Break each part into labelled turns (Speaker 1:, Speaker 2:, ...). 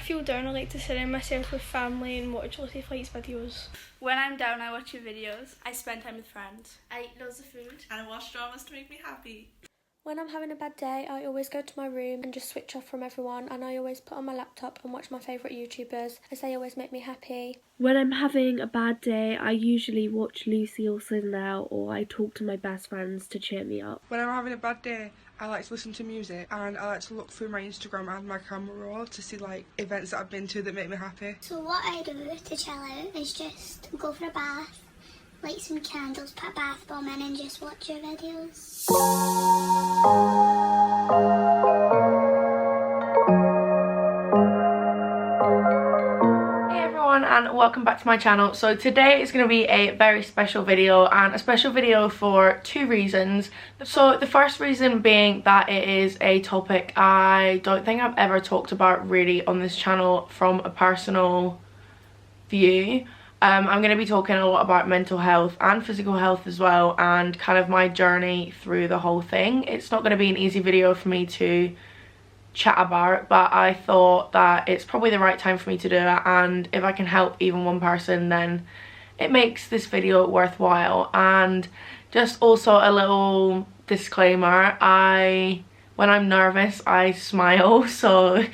Speaker 1: feel down, I like to surround myself with family and watch lots of Flights videos.
Speaker 2: When I'm down, I watch your videos. I spend time with friends.
Speaker 3: I eat loads of food.
Speaker 4: And I watch dramas to make me happy.
Speaker 5: When I'm having a bad day, I always go to my room and just switch off from everyone, and I always put on my laptop and watch my favourite YouTubers, as they always make me happy.
Speaker 6: When I'm having a bad day, I usually watch Lucy or Cinderella, or I talk to my best friends to cheer me up.
Speaker 7: When I'm having a bad day, I like to listen to music, and I like to look through my Instagram and my camera roll to see like events that I've been to that make me happy.
Speaker 3: So what I do to chill out is just go for a bath, light some candles, put a bath bomb in and just watch your videos.
Speaker 8: And welcome back to my channel. So today is going to be a very special video, and a special video for two reasons. So the first reason being that it is a topic I don't think I've ever talked about really on this channel from a personal view. I'm going to be talking a lot about mental health and physical health as well, and kind of my journey through the whole thing. It's not going to be an easy video for me to chat about, but I thought that it's probably the right time for me to do it, and if I can help even one person, then it makes this video worthwhile. And just also a little disclaimer, when I'm nervous I smile, so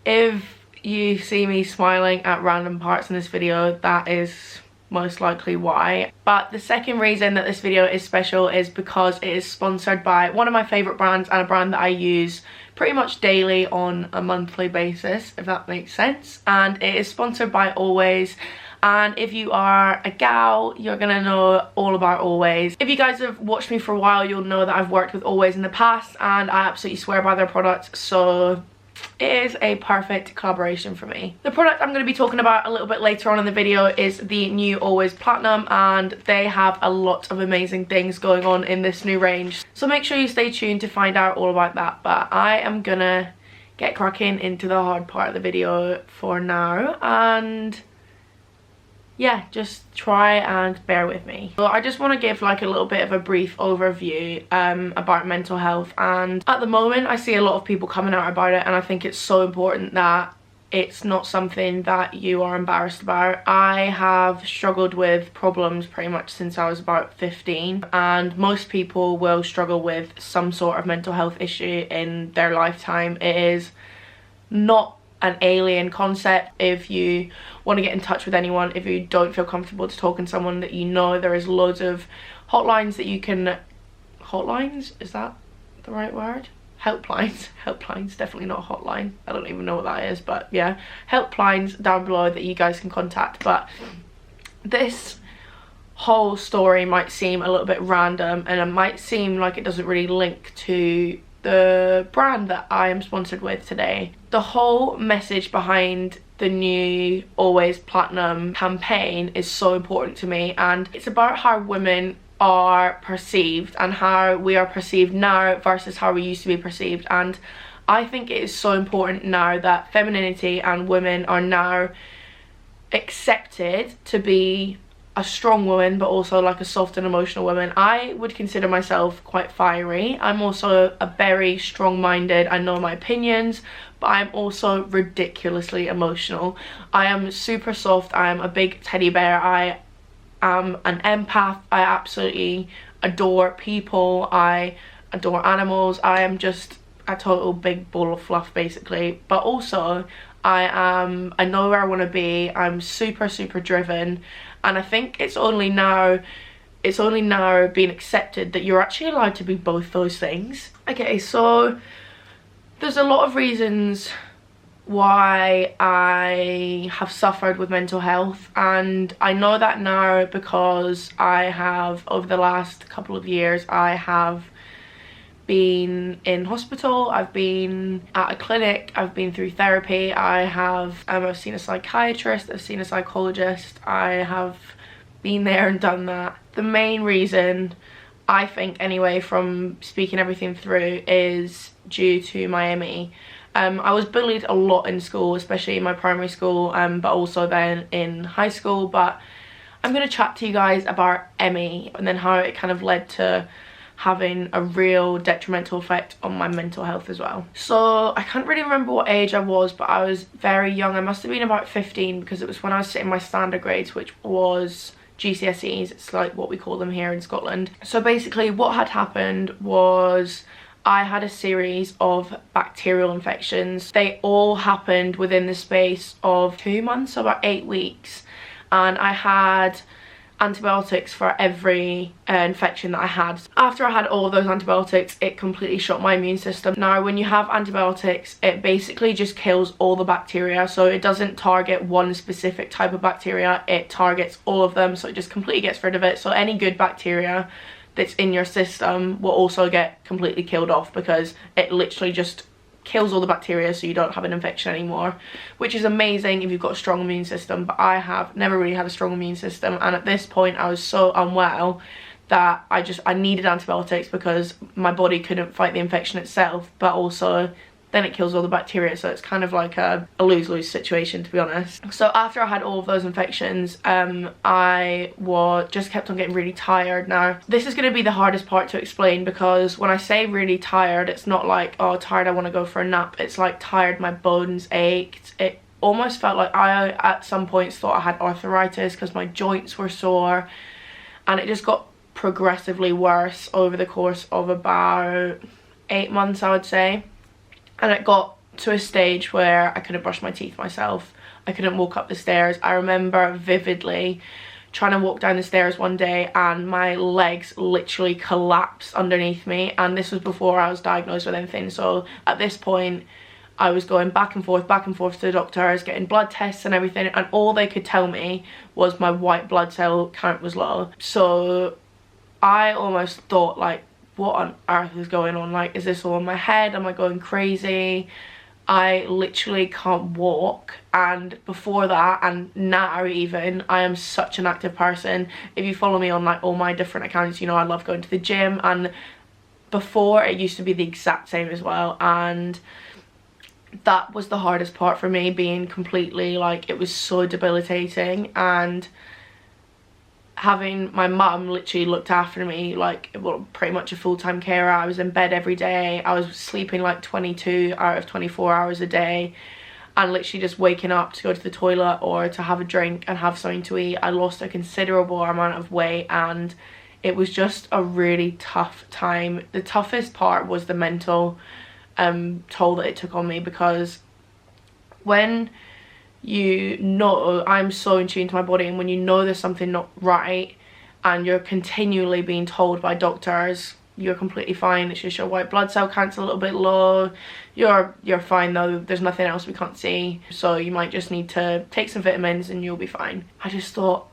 Speaker 8: if you see me smiling at random parts in this video, that is most likely why. But the second reason that this video is special is because it is sponsored by one of my favourite brands, and a brand that I use pretty much daily on a monthly basis, if that makes sense. And it is sponsored by Always, and if you are a gal, you're gonna know all about Always. If you guys have watched me for a while, you'll know that I've worked with Always in the past, and I absolutely swear by their products, so it is a perfect collaboration for me. The product I'm going to be talking about a little bit later on in the video is the new Always Platinum, and they have a lot of amazing things going on in this new range. So make sure you stay tuned to find out all about that. But I am gonna get cracking into the hard part of the video for now, and yeah, just try and bear with me. So I just want to give like a little bit of a brief overview about mental health. And at the moment I see a lot of people coming out about it, and I think it's so important that it's not something that you are embarrassed about. I have struggled with problems pretty much since I was about 15, and most people will struggle with some sort of mental health issue in their lifetime. It is not an alien concept. If you want to get in touch with anyone, if you don't feel comfortable to talking to someone that you know, there is loads of hotlines that you can... Hotlines? Is that the right word? Helplines. Helplines, definitely not a hotline. I don't even know what that is, but yeah. Helplines down below that you guys can contact. But this whole story might seem a little bit random, and it might seem like it doesn't really link to the brand that I am sponsored with today. The whole message behind the new Always Platinum campaign is so important to me, and it's about how women are perceived and how we are perceived now versus how we used to be perceived. And I think it is so important now that femininity and women are now accepted to be a strong woman, but also like a soft and emotional woman. I would consider myself quite fiery. I'm also a very strong-minded, I know my opinions, but I'm also ridiculously emotional. I am super soft, I am a big teddy bear, I am an empath, I absolutely adore people, I adore animals, I am just a total big ball of fluff basically. But also I know where I want to be, I'm super driven. And I think it's only now being accepted that you're actually allowed to be both those things. Okay, so there's a lot of reasons why I have suffered with mental health, and I know that now because I have, over the last couple of years, I have been in hospital, I've been at a clinic, I've been through therapy, I've seen a psychiatrist, I've seen a psychologist, I have been there and done that. The main reason, I think anyway, from speaking everything through, is due to my ME. I was bullied a lot in school, especially in my primary school, but also then in high school. But I'm going to chat to you guys about ME and then how it kind of led to having a real detrimental effect on my mental health as well. So I can't really remember what age I was, but I was very young. I must have been about 15 because it was when I was sitting my standard grades, which was GCSEs. It's like what we call them here in Scotland. So basically what had happened was I had a series of bacterial infections. They all happened within the space of 2 months, so about 8 weeks. And I had antibiotics for every infection that I had. After I had all of those antibiotics, it completely shot my immune system. Now, when you have antibiotics, it basically just kills all the bacteria. So it doesn't target one specific type of bacteria, it targets all of them. So it just completely gets rid of it. So any good bacteria that's in your system will also get completely killed off, because it literally just kills all the bacteria so you don't have an infection anymore, which is amazing if you've got a strong immune system. But I have never really had a strong immune system, and at this point I was so unwell that I needed antibiotics because my body couldn't fight the infection itself, but also then it kills all the bacteria. So it's kind of like a lose-lose situation, to be honest. So after I had all of those infections, I just kept on getting really tired. Now, this is going to be the hardest part to explain, because when I say really tired, it's not like, oh, tired, I want to go for a nap. It's like tired, my bones ached. It almost felt like I, at some points, thought I had arthritis because my joints were sore. And it just got progressively worse over the course of about 8 months, I would say. And it got to a stage where I couldn't brush my teeth myself. I couldn't walk up the stairs. I remember vividly trying to walk down the stairs one day and my legs literally collapsed underneath me. And this was before I was diagnosed with anything. So at this point, I was going back and forth to the doctor. I was getting blood tests and everything. And all they could tell me was my white blood cell count was low. So I almost thought, like, what on earth is going on? Like, is this all in my head? Am I going crazy? I literally can't walk. And before that, and now even, I am such an active person. If you follow me on like all my different accounts, you know I love going to the gym. And before, it used to be the exact same as well. And that was the hardest part for me, being completely, like, it was so debilitating. And having my mum literally looked after me, like, well, pretty much a full-time carer. I was in bed every day. I was sleeping like 22 out of 24 hours a day, and literally just waking up to go to the toilet or to have a drink and have something to eat. I lost a considerable amount of weight, and it was just a really tough time. The toughest part was the mental toll that it took on me, because when you know, I'm so in tune to my body, and when you know there's something not right and you're continually being told by doctors you're completely fine, it's just your white blood cell count's a little bit low, you're fine though, there's nothing else we can't see, so you might just need to take some vitamins and you'll be fine. I just thought,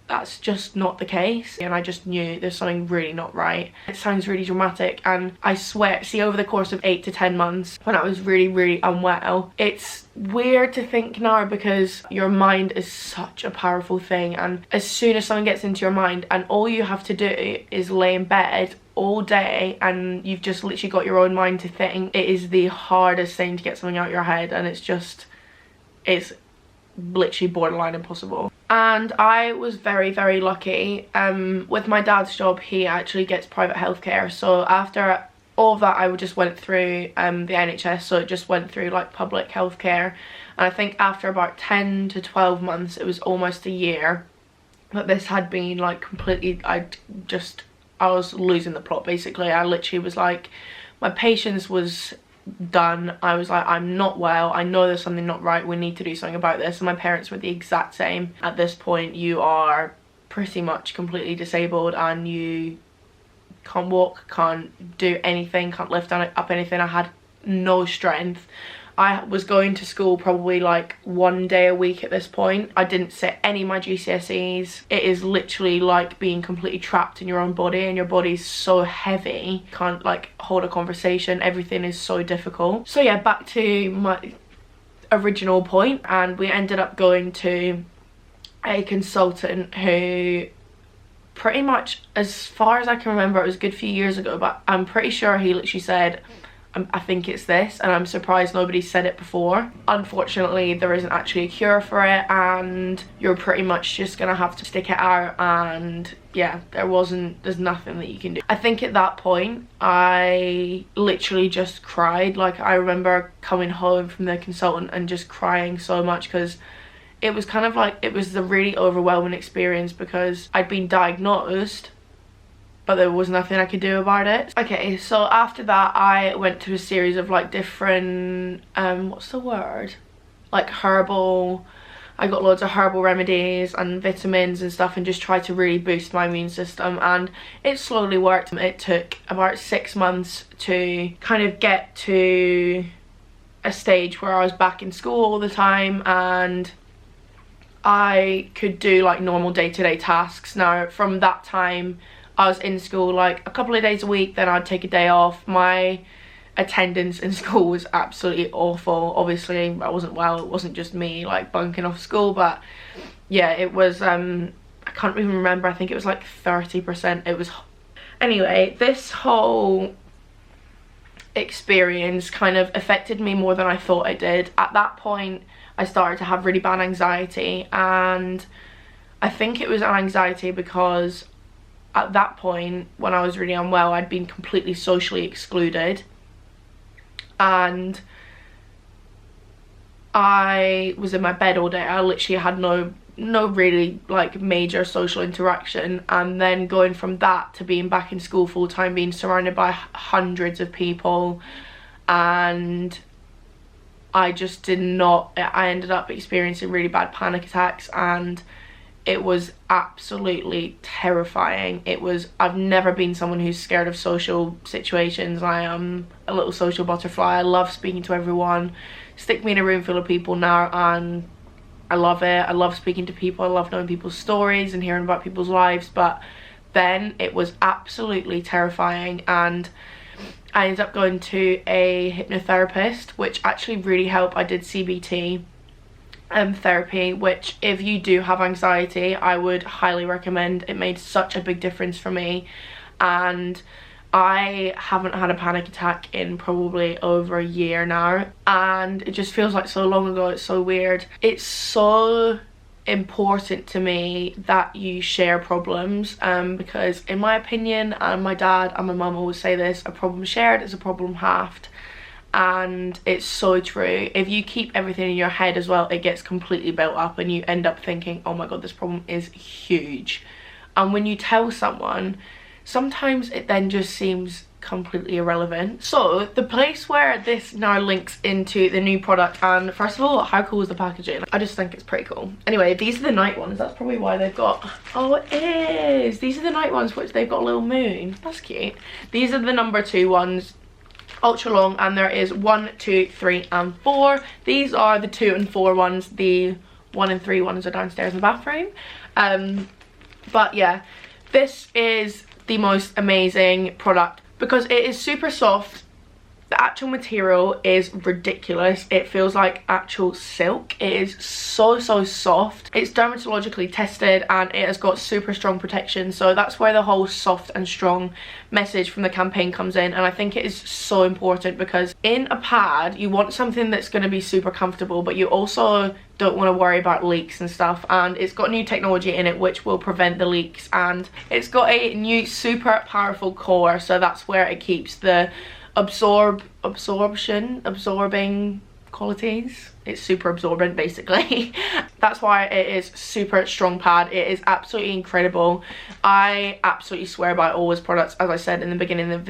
Speaker 8: that's just not the case, and I just knew there's something really not right. It sounds really dramatic, and I swear, see, over the course of 8 to 10 months when I was really unwell, it's weird to think now, because your mind is such a powerful thing, and as soon as something gets into your mind and all you have to do is lay in bed all day and you've just literally got your own mind to think, it is the hardest thing to get something out of your head, and it's literally borderline impossible. And I was very lucky. With my dad's job, he actually gets private healthcare, so after all of that I just went through the NHS, so it just went through like public healthcare. And I think after about 10 to 12 months, it was almost a year, that this had been like completely, I was losing the plot basically. I literally was like, my patience was done. I was like, I'm not well, I know there's something not right, we need to do something about this. And my parents were the exact same. At this point, you are pretty much completely disabled and you can't walk, can't do anything, can't lift up anything. I had no strength. I was going to school probably like 1 day a week at this point. I didn't sit any of my GCSEs. It is literally like being completely trapped in your own body, and your body's so heavy, can't like hold a conversation, everything is so difficult. So yeah, back to my original point, and we ended up going to a consultant who pretty much, as far as I can remember, it was a good few years ago, but I'm pretty sure he literally said, I think it's this, and I'm surprised nobody said it before. Unfortunately, there isn't actually a cure for it, and you're pretty much just gonna have to stick it out, and yeah, there's nothing that you can do. I think at that point, I literally just cried. Like, I remember coming home from the consultant and just crying so much, because it was kind of like, it was the really overwhelming experience, because I'd been diagnosed, but there was nothing I could do about it. Okay, so after that, I went to a series of like different, what's the word? Like herbal, I got loads of herbal remedies and vitamins and stuff, and just tried to really boost my immune system, and it slowly worked. It took about 6 months to kind of get to a stage where I was back in school all the time, and I could do like normal day-to-day tasks. Now, from that time, I was in school like a couple of days a week, then I'd take a day off. My attendance in school was absolutely awful. Obviously, I wasn't well, it wasn't just me like bunking off school, but yeah, it was, I can't even remember, I think it was like 30%. It was, anyway, this whole experience kind of affected me more than I thought it did. At that point, I started to have really bad anxiety, and I think it was an anxiety because at that point, when I was really unwell, I'd been completely socially excluded, and I was in my bed all day. I literally had no really like major social interaction, and then going from that to being back in school full time, being surrounded by hundreds of people, and I just did not, I ended up experiencing really bad panic attacks, and it was absolutely terrifying. It was, I've never been someone who's scared of social situations. I am a little social butterfly. I love speaking to everyone. Stick me in a room full of people now and I love it. I love speaking to people. I love knowing people's stories and hearing about people's lives, but then it was absolutely terrifying, and I ended up going to a hypnotherapist, which actually really helped. I did CBT therapy, which if you do have anxiety, I would highly recommend. It made such a big difference for me, and I haven't had a panic attack in probably over a year now, and it just feels like so long ago. It's so weird. It's so important to me that you share problems, because in my opinion, and my dad and my mum always say this, a problem shared is a problem halved. And it's so true. If you keep everything in your head as well, it gets completely built up, and you end up thinking, oh my god, this problem is huge. And when you tell someone, sometimes it then just seems completely irrelevant. So the place where this now links into the new product, and first of all, how cool is the packaging? I just think it's pretty cool. Anyway, these are the night ones. That's probably why they've got, oh it is, these are the night ones, which they've got a little moon. That's cute. These are the number 2 ones, ultra long, and there is 1, 2, 3 and 4. These are the 2 and 4 ones. The 1 and 3 ones are downstairs in the bathroom. But yeah, this is the most amazing product because it is super soft. The actual material is ridiculous. It feels like actual silk. It is so soft. It's dermatologically tested, and it has got super strong protection. So that's where the whole soft and strong message from the campaign comes in. And I think it is so important because in a pad, you want something that's going to be super comfortable, but you also don't want to worry about leaks and stuff. And it's got new technology in it which will prevent the leaks. And it's got a new super powerful core. So that's where it keeps the absorbing qualities. It's super absorbent basically. That's why it is super strong pad. It is absolutely incredible. I absolutely swear by all his products. As I said in the beginning of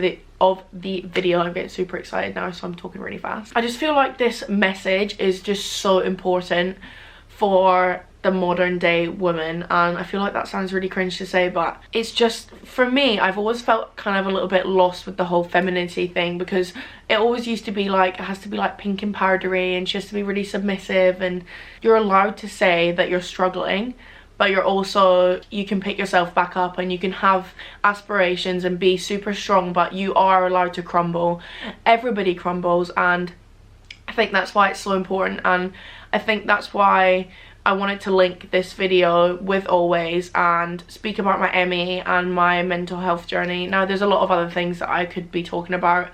Speaker 8: the video, I'm getting super excited now, so I'm talking really fast. I just feel like this message is just so important for the modern day woman, and I feel like that sounds really cringe to say, but it's just, for me, I've always felt kind of a little bit lost with the whole femininity thing, because it always used to be like, it has to be like pink and powdery, and she has to be really submissive, and you're allowed to say that you're struggling, but you're also, you can pick yourself back up and you can have aspirations and be super strong, but you are allowed to crumble. Everybody crumbles, and I think that's why it's so important. And I think that's why I wanted to link this video with Always and speak about my ME and my mental health journey. Now there's a lot of other things that I could be talking about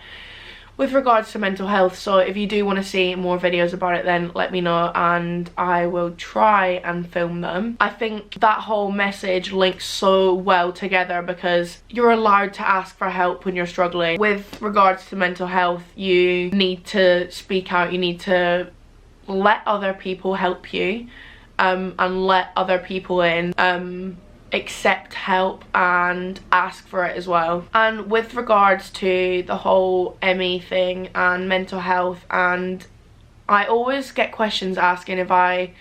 Speaker 8: with regards to mental health. So if you do want to see more videos about it, then let me know and I will try and film them. I think that whole message links so well together because you're allowed to ask for help when you're struggling. With regards to mental health, you need to speak out, you need to let other people help you, and let other people in, accept help and ask for it as well. And with regards to the whole ME thing and mental health, and I always get questions asking if I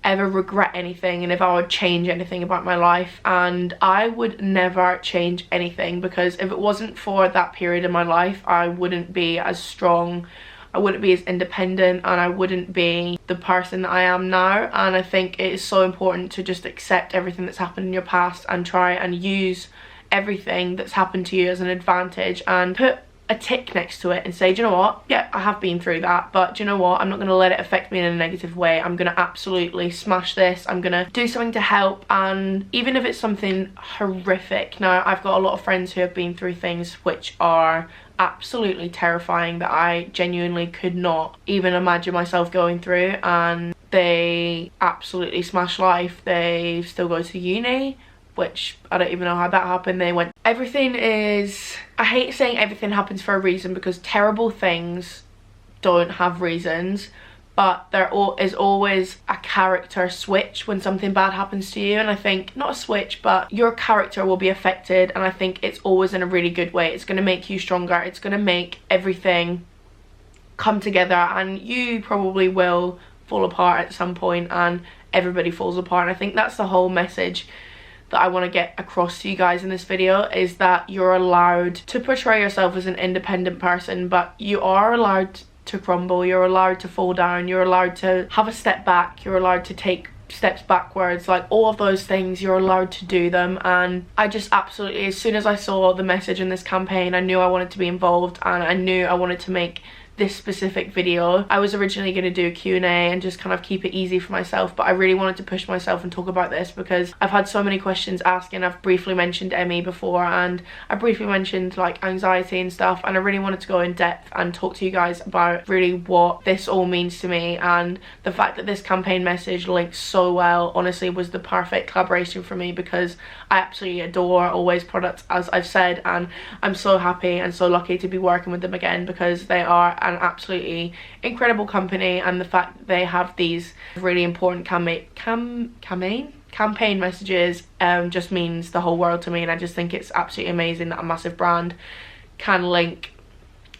Speaker 8: ever regret anything and if I would change anything about my life, and I would never change anything, because if it wasn't for that period in my life, I wouldn't be as strong, I wouldn't be as independent, and I wouldn't be the person that I am now. And I think it is so important to just accept everything that's happened in your past and try and use everything that's happened to you as an advantage, and put a tick next to it and say, do you know what, yeah, I have been through that, but do you know what, I'm not going to let it affect me in a negative way. I'm going to absolutely smash this, I'm going to do something to help. And even if it's something horrific, now I've got a lot of friends who have been through things which are absolutely terrifying that I genuinely could not even imagine myself going through, and they absolutely smash life. They still go to uni, which I don't even know how that happened. They went, everything is, I hate saying everything happens for a reason, because terrible things don't have reasons, but there is always a character switch when something bad happens to you. And I think, not a switch, but your character will be affected, and I think it's always in a really good way. It's going to make you stronger, it's going to make everything come together, and you probably will fall apart at some point, and everybody falls apart. And I think that's the whole message that I want to get across to you guys in this video, is that you're allowed to portray yourself as an independent person, but you are allowed to crumble, you're allowed to fall down, you're allowed to have a step back, you're allowed to take steps backwards, like all of those things, you're allowed to do them. And I just absolutely, as soon as I saw the message in this campaign, I knew I wanted to be involved, and I knew I wanted to make this specific video. I was originally going to do a Q&A and just kind of keep it easy for myself, but I really wanted to push myself and talk about this because I've had so many questions asking. I've briefly mentioned ME before, and I briefly mentioned like anxiety and stuff, and I really wanted to go in depth and talk to you guys about really what this all means to me. And the fact that this campaign message links so well, honestly, was the perfect collaboration for me, because I absolutely adore Always products, as I've said, and I'm so happy and so lucky to be working with them again, because they are an absolutely incredible company. And the fact that they have these really important campaign messages just means the whole world to me. And I just think it's absolutely amazing that a massive brand can link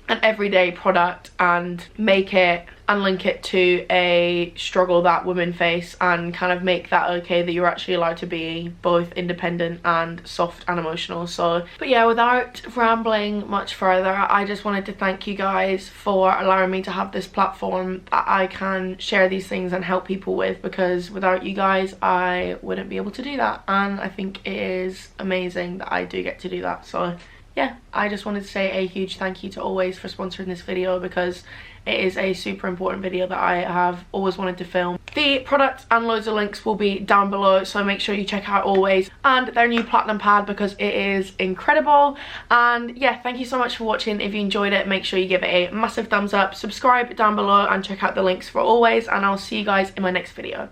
Speaker 8: an everyday product and make it and link it to a struggle that women face, and kind of make that okay that you're actually allowed to be both independent and soft and emotional. So, but yeah, without rambling much further, I just wanted to thank you guys for allowing me to have this platform that I can share these things and help people with, because without you guys I wouldn't be able to do that, and I think it is amazing that I do get to do that. So yeah, I just wanted to say a huge thank you to Always for sponsoring this video, because it is a super important video that I have always wanted to film. The product and loads of links will be down below, so make sure you check out Always and their new platinum pad, because it is incredible. And yeah, thank you so much for watching. If you enjoyed it, make sure you give it a massive thumbs up, subscribe down below, and check out the links for Always, and I'll see you guys in my next video.